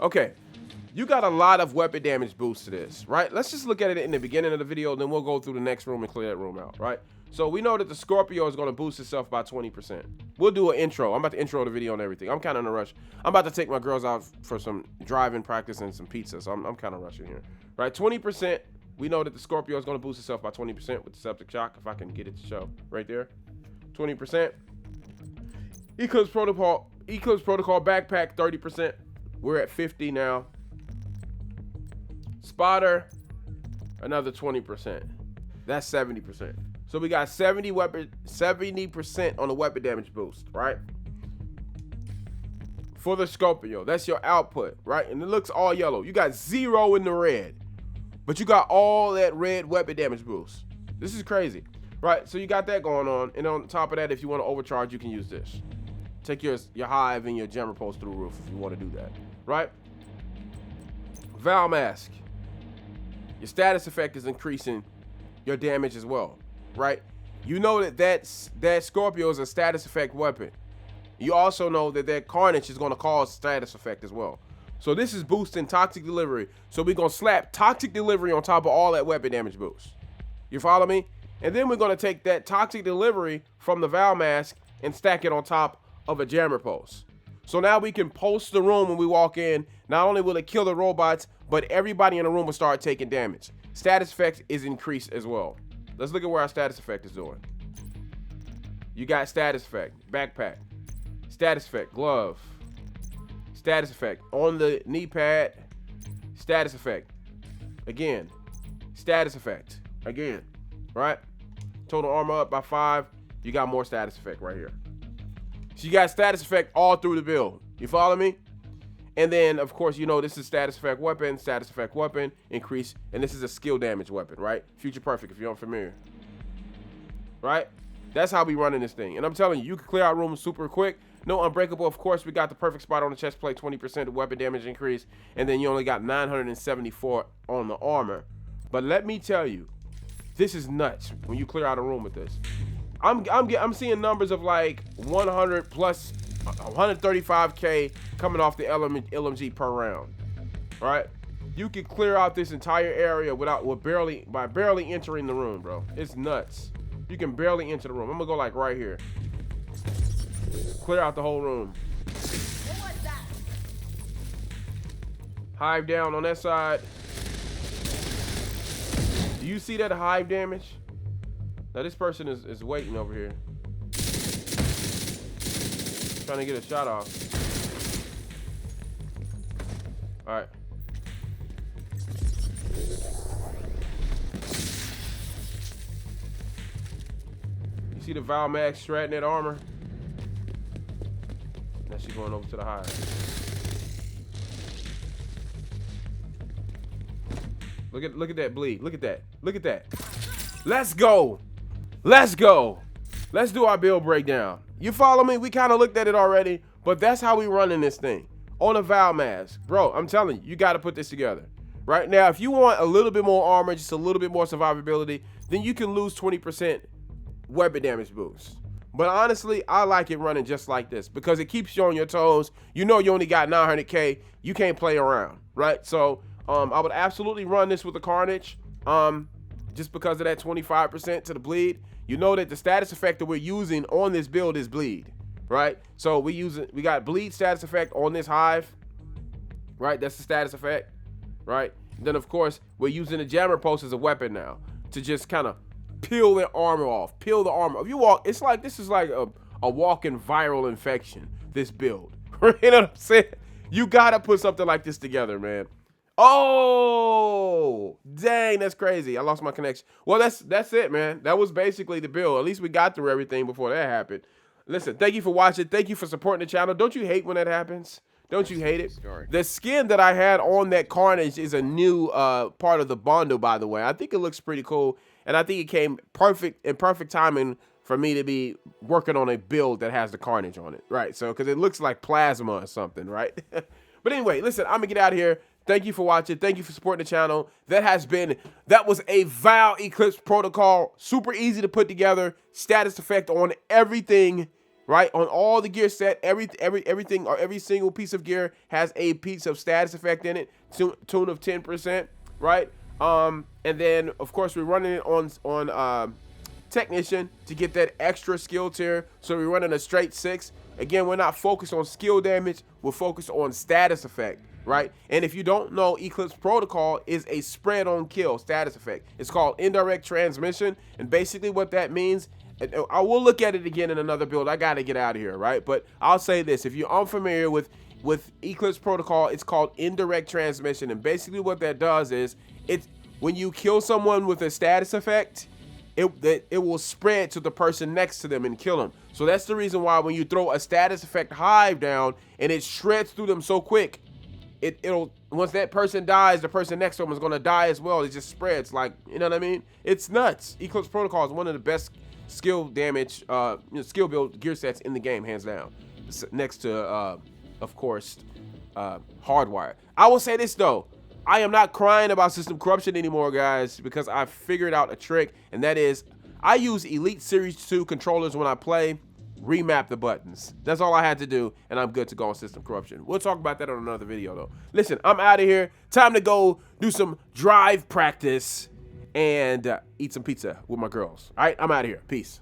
Okay, you got a lot of weapon damage boosts to this, right? Let's just look at it in the beginning of the video, then we'll go through the next room and clear that room out, right? So we know that the Scorpio is going to boost itself by 20%. We'll do an intro. I'm about to intro the video and everything. I'm kind of in a rush. I'm about to take my girls out for some driving practice and some pizza, so I'm kind of rushing here, right? 20%. We know that the Scorpio is going to boost itself by 20% with the septic shock, if I can get it to show right there. 20%. Eclipse Protocol backpack, 30%. We're at 50 now. Spotter, another 20%. That's 70%. So we got 70% on the weapon damage boost, right? For the Scorpio, that's your output, right? And it looks all yellow. You got 0 in the red, but you got all that red weapon damage boost. This is crazy, right? So you got that going on, and on top of that, if you want to overcharge, you can use this. Take your hive and your jammer post through the roof if you want to do that, right? Val mask. Your status effect is increasing your damage as well, right? You know that Scorpio is a status effect weapon. You also know that Carnage is going to cause status effect as well. So this is boosting toxic delivery. So we're going to slap toxic delivery on top of all that weapon damage boost. You follow me? And then we're going to take that toxic delivery from the Val mask and stack it on top of a jammer post. So now we can post the room when we walk in. Not only will it kill the robots, but everybody in the room will start taking damage. Status effect is increased as well. Let's look at where our status effect is doing. You got status effect, backpack, status effect, glove, status effect on the knee pad, status effect, again, status effect, again, right? Total armor up by 5. You got more status effect right here. So you got status effect all through the build. You follow me? And then, of course, you know this is status effect weapon, increase, and this is a skill damage weapon, right? Future perfect if you're unfamiliar, right? That's how we running this thing. And I'm telling you, you can clear out rooms super quick. No unbreakable, of course. We got the perfect spot on the chest plate, 20% of weapon damage increase, and then you only got 974 on the armor. But let me tell you, this is nuts when you clear out a room with this. I'm seeing numbers of like 100 plus 135k coming off the LMG per round, right? You can clear out this entire area by barely entering the room, bro. It's nuts. You can barely enter the room. I'm gonna go like right here. Clear out the whole room. What was that? Hive down on that side. Do you see that hive damage? Now this person is waiting over here. Trying to get a shot off. All right. You see the Val Max shredding that armor? Now she's going over to the hive. Look at that bleed. Look at that. Look at that. Let's go. Let's go. Let's do our build breakdown. You follow me? We kind of looked at it already, but that's how we running this thing. On a Val mask. Bro, I'm telling you, you got to put this together. Right now, if you want a little bit more armor, just a little bit more survivability, then you can lose 20% weapon damage boost. But honestly, I like it running just like this because it keeps you on your toes. You know you only got 900k. You can't play around, right? So I would absolutely run this with the Carnage just because of that 25% to the bleed. You know that the status effect that we're using on this build is bleed, right? So we got bleed status effect on this hive, right? That's the status effect, right? And then of course we're using the jammer post as a weapon now to just kind of peel the armor off, peel the armor. If you walk, it's like this is like a walking viral infection. This build, you know what I'm saying? You gotta put something like this together, man. Oh, dang, that's crazy. I lost my connection. Well, that's it, man. That was basically the build. At least we got through everything before that happened. Listen, thank you for watching. Thank you for supporting the channel. Don't you hate when that happens? Don't you hate it? The skin that I had on that Carnage is a new part of the bundle, by the way. I think it looks pretty cool, and I think it came perfect timing for me to be working on a build that has the Carnage on it, right? So, because it looks like plasma or something, right? But anyway, listen, I'm gonna get out of here. Thank you for watching. Thank you for supporting the channel. That was a Val Eclipse protocol. Super easy to put together. Status effect on everything. right? On all the gear set, everything or every single piece of gear has a piece of status effect in it, tune of 10%, right? And then of course we're running it on technician to get that extra skill tier. So we're running a straight 6. Again, we're not focused on skill damage, we're focused on status effect, right? And if you don't know, Eclipse protocol is a spread on kill status effect. It's called indirect transmission, and basically what that means, I will look at it again in another build. I gotta get out of here, right? But I'll say this: if you're unfamiliar with Eclipse protocol, it's called indirect transmission, and basically what that does is it's when you kill someone with a status effect, it will spread to the person next to them and kill them. So that's the reason why when you throw a status effect hive down and it shreds through them so quick, it'll once that person dies, the person next to them is gonna die as well. It just spreads, like, you know what I mean? It's nuts. Eclipse protocol is one of the best skill damage, skill build gear sets in the game, hands down. Next to, of course, Hardwire. I will say this though. I am not crying about system corruption anymore, guys, because I figured out a trick, and that is I use Elite Series 2 controllers when I play, remap the buttons. That's all I had to do, and I'm good to go on system corruption. We'll talk about that on another video, though. Listen, I'm out of here. Time to go do some drive practice and eat some pizza with my girls. All right, I'm out of here. Peace.